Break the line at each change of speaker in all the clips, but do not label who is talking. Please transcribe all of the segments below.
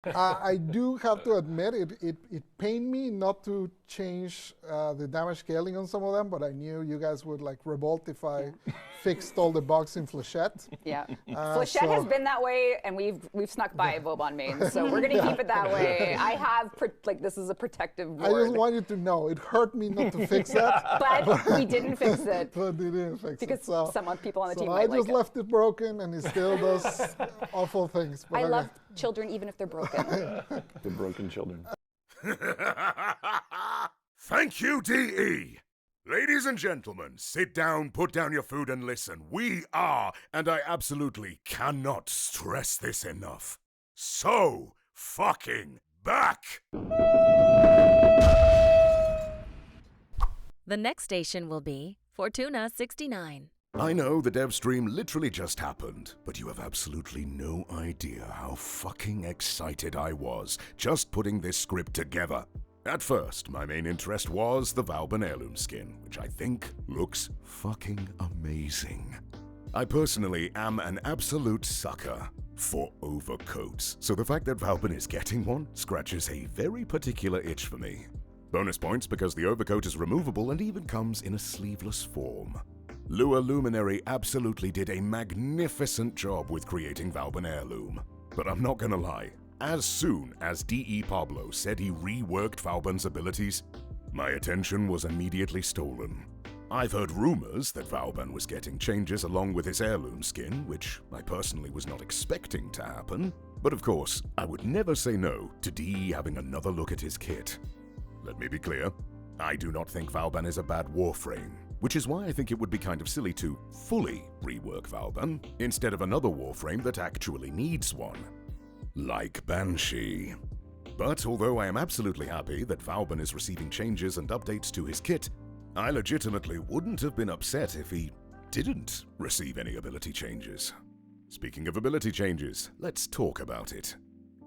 I do have to admit, it pained me not to change the damage scaling on some of them, but I knew you guys would like revolt if I fixed all the bugs in Flechette.
Yeah, Flechette has been that way, and we've snuck by Vauban mains, so we're gonna keep it that way. I have this is a protective ward.
I just want you to know it hurt me not to fix that,
but we didn't fix it.
But we didn't fix
because
it. So,
some people on the team
I
might
just
like
left it broken, and it still does awful things. But
I love children even if they're broken.
The broken children.
Thank you, DE. Ladies and gentlemen, sit down, put down your food, and listen. We are, and I absolutely cannot stress this enough, so fucking back!
The next station will be Fortuna 69.
I know the dev stream literally just happened, but you have absolutely no idea how fucking excited I was just putting this script together. At first, my main interest was the Vauban Heirloom skin, which I think looks fucking amazing. I personally am an absolute sucker for overcoats, so the fact that Vauban is getting one scratches a very particular itch for me. Bonus points because the overcoat is removable and even comes in a sleeveless form. Lua Luminary absolutely did a magnificent job with creating Vauban Heirloom. But I'm not gonna lie, as soon as D.E. Pablo said he reworked Vauban's abilities, my attention was immediately stolen. I've heard rumors that Vauban was getting changes along with his heirloom skin, which I personally was not expecting to happen. But of course, I would never say no to D.E. having another look at his kit. Let me be clear, I do not think Vauban is a bad warframe, which is why I think it would be kind of silly to fully rework Vauban instead of another warframe that actually needs one, like Banshee. But although I am absolutely happy that Vauban is receiving changes and updates to his kit, I legitimately wouldn't have been upset if he didn't receive any ability changes. Speaking of ability changes, let's talk about it.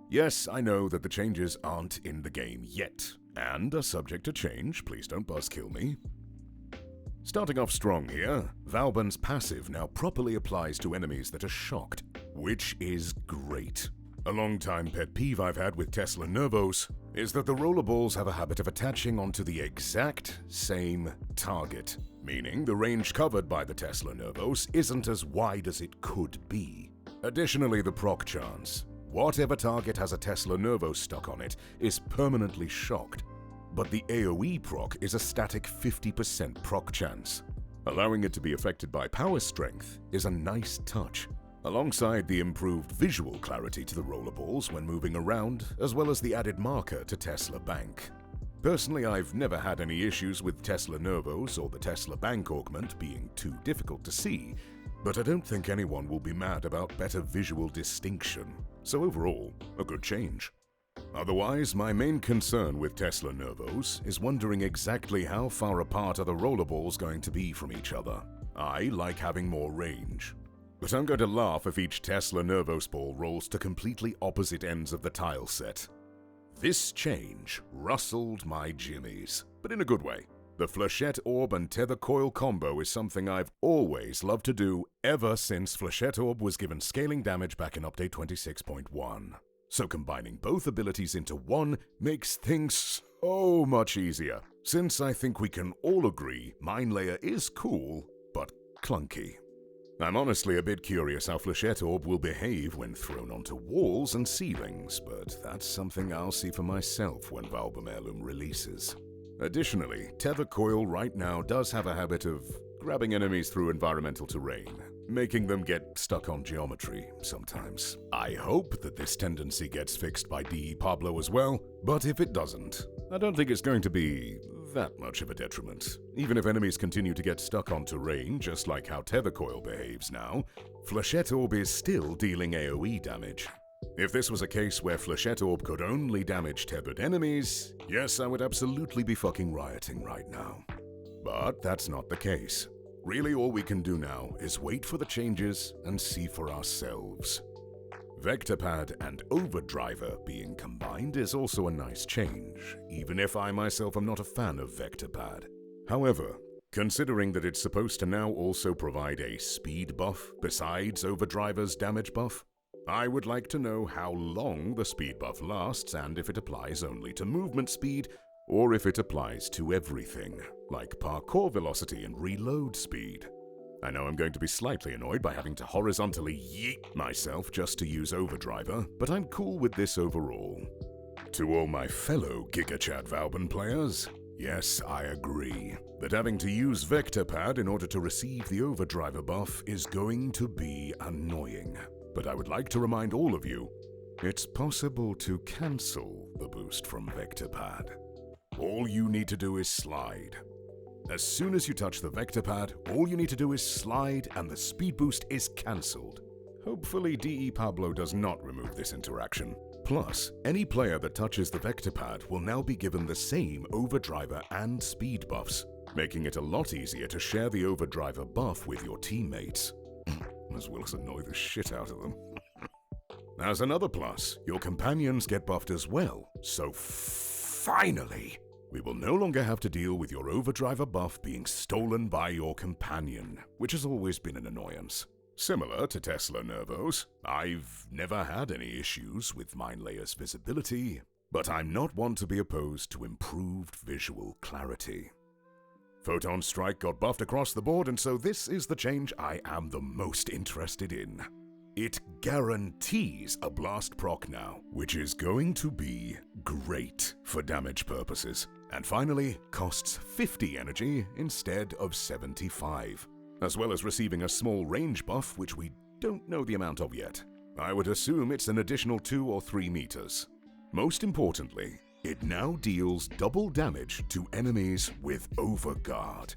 Yes, I know that the changes aren't in the game yet, and are subject to change, please don't buzzkill me. Starting off strong here, Vauban's passive now properly applies to enemies that are shocked, which is great. A long-time pet peeve I've had with Tesla nervos is that the rollerballs have a habit of attaching onto the exact same target, meaning the range covered by the Tesla nervos isn't as wide as it could be. Additionally, the proc chance. Whatever target has a Tesla nervo stuck on it is permanently shocked, but the AoE proc is a static 50% proc chance. Allowing it to be affected by power strength is a nice touch, alongside the improved visual clarity to the rollerballs when moving around, as well as the added marker to Tesla Bank. Personally, I've never had any issues with Tesla nervos or the Tesla Bank augment being too difficult to see, but I don't think anyone will be mad about better visual distinction, so overall, a good change. Otherwise, my main concern with Tesla nervos is wondering exactly how far apart are the rollerballs going to be from each other. I like having more range, but I'm going to laugh if each Tesla nervos ball rolls to completely opposite ends of the tile set. This change rustled my jimmies, but in a good way. The Flechette Orb and Tether Coil combo is something I've always loved to do ever since Flechette Orb was given scaling damage back in Update 26.1. So combining both abilities into one makes things so much easier, since I think we can all agree Minelayer is cool, but clunky. I'm honestly a bit curious how Flechette Orb will behave when thrown onto walls and ceilings, but that's something I'll see for myself when Vauban Heirloom releases. Additionally, Tether Coil right now does have a habit of grabbing enemies through environmental terrain, making them get stuck on geometry sometimes. I hope that this tendency gets fixed by D.E. Pablo as well, but if it doesn't, I don't think it's going to be that much of a detriment. Even if enemies continue to get stuck on terrain, just like how Tether Coil behaves now, Flechette Orb is still dealing AoE damage. If this was a case where Flechette Orb could only damage tethered enemies, yes, I would absolutely be fucking rioting right now. But that's not the case. Really, all we can do now is wait for the changes and see for ourselves. Vectorpad and overdriver being combined is also a nice change, even if I myself am not a fan of Vectorpad. However, considering that it's supposed to now also provide a speed buff besides overdriver's damage buff, I would like to know how long the speed buff lasts and if it applies only to movement speed or if it applies to everything, like parkour velocity and reload speed. I know I'm going to be slightly annoyed by having to horizontally yeet myself just to use overdriver, but I'm cool with this overall. To all my fellow GigaChat Vauban players, yes, I agree that having to use vector pad in order to receive the overdriver buff is going to be annoying. But I would like to remind all of you, it's possible to cancel the boost from vector pad. All you need to do is slide. As soon as you touch the vector pad, all you need to do is slide and the speed boost is cancelled. Hopefully DE Pablo does not remove this interaction. Plus, any player that touches the vector pad will now be given the same overdriver and speed buffs, making it a lot easier to share the overdriver buff with your teammates, as well as annoy the shit out of them. As another plus, your companions get buffed as well, so finally, we will no longer have to deal with your overdriver buff being stolen by your companion, which has always been an annoyance. Similar to Tesla Nervos, I've never had any issues with Minelayer's visibility, but I'm not one to be opposed to improved visual clarity. Photon Strike got buffed across the board, and so this is the change I am the most interested in. It guarantees a blast proc now, which is going to be great for damage purposes. And finally, costs 50 energy instead of 75, as well as receiving a small range buff, which we don't know the amount of yet. I would assume it's an additional 2 or 3 meters. Most importantly, it now deals double damage to enemies with Overguard.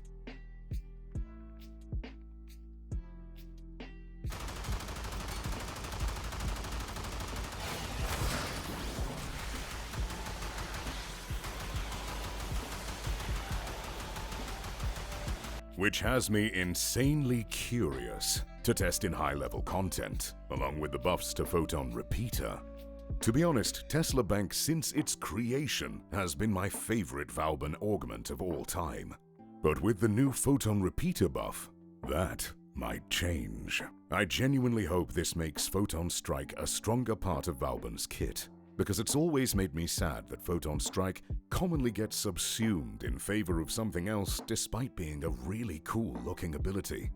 Which has me insanely curious to test in high-level content, along with the buffs to Photon Repeater. To be honest, Tesla Bank since its creation has been my favorite Vauban augment of all time. But with the new Photon Repeater buff, that might change. I genuinely hope this makes Photon Strike a stronger part of Vauban's kit, because it's always made me sad that Photon Strike commonly gets subsumed in favor of something else despite being a really cool looking ability.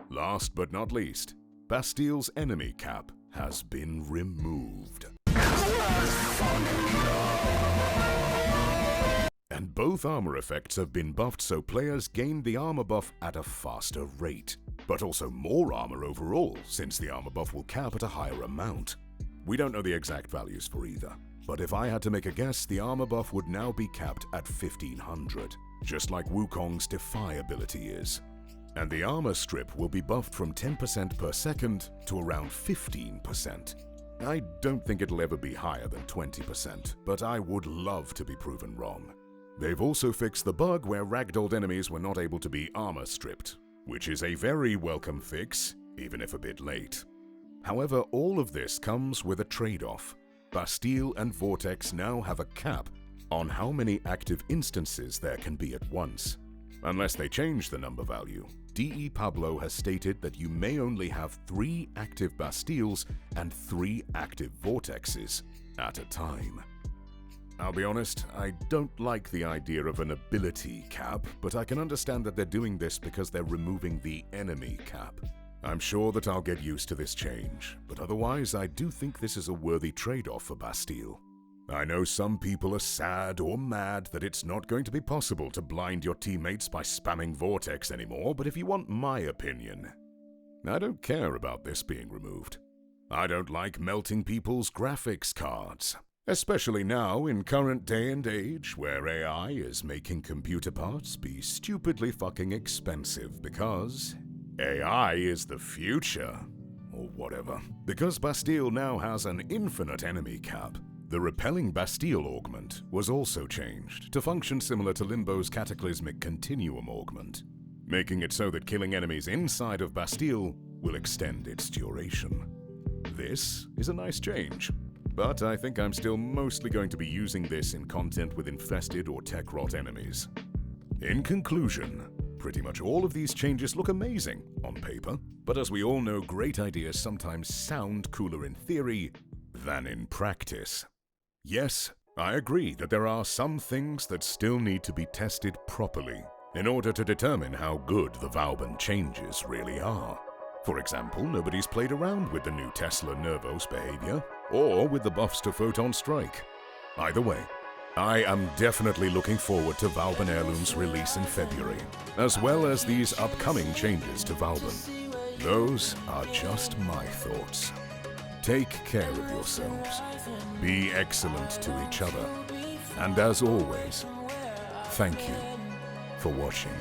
Last but not least, Bastille's enemy cap has been removed. And both armor effects have been buffed so players gain the armor buff at a faster rate, but also more armor overall since the armor buff will cap at a higher amount. We don't know the exact values for either, but if I had to make a guess, the armor buff would now be capped at 1500, just like Wukong's Defy ability is. And the armor strip will be buffed from 10% per second to around 15%. I don't think it'll ever be higher than 20%, but I would love to be proven wrong. They've also fixed the bug where ragdolled enemies were not able to be armor stripped, which is a very welcome fix, even if a bit late. However, all of this comes with a trade-off. Bastille and Vortex now have a cap on how many active instances there can be at once. Unless they change the number value, DE Pablo has stated that you may only have 3 active Bastilles and 3 active Vortexes at a time. I'll be honest, I don't like the idea of an ability cap, but I can understand that they're doing this because they're removing the enemy cap. I'm sure that I'll get used to this change, but otherwise I do think this is a worthy trade-off for Bastille. I know some people are sad or mad that it's not going to be possible to blind your teammates by spamming Vortex anymore, but if you want my opinion, I don't care about this being removed. I don't like melting people's graphics cards, especially now in current day and age where AI is making computer parts be stupidly fucking expensive because AI is the future, or whatever. Because Bastille now has an infinite enemy cap, the repelling Bastille augment was also changed to function similar to Limbo's cataclysmic continuum augment, making it so that killing enemies inside of Bastille will extend its duration. This is a nice change, but I think I'm still mostly going to be using this in content with infested or tech rot enemies. In conclusion, Pretty much all of these changes look amazing on paper, but as we all know, great ideas sometimes sound cooler in theory than in practice. Yes, I agree that there are some things that still need to be tested properly in order to determine how good the Vauban changes really are. For example, nobody's played around with the new Tesla nervos behavior or with the buffs to Photon strike. Either way, I am definitely looking forward to Vauban Heirloom's release in February, as well as these upcoming changes to Vauban. Those are just my thoughts. Take care of yourselves, be excellent to each other, and as always, thank you for watching.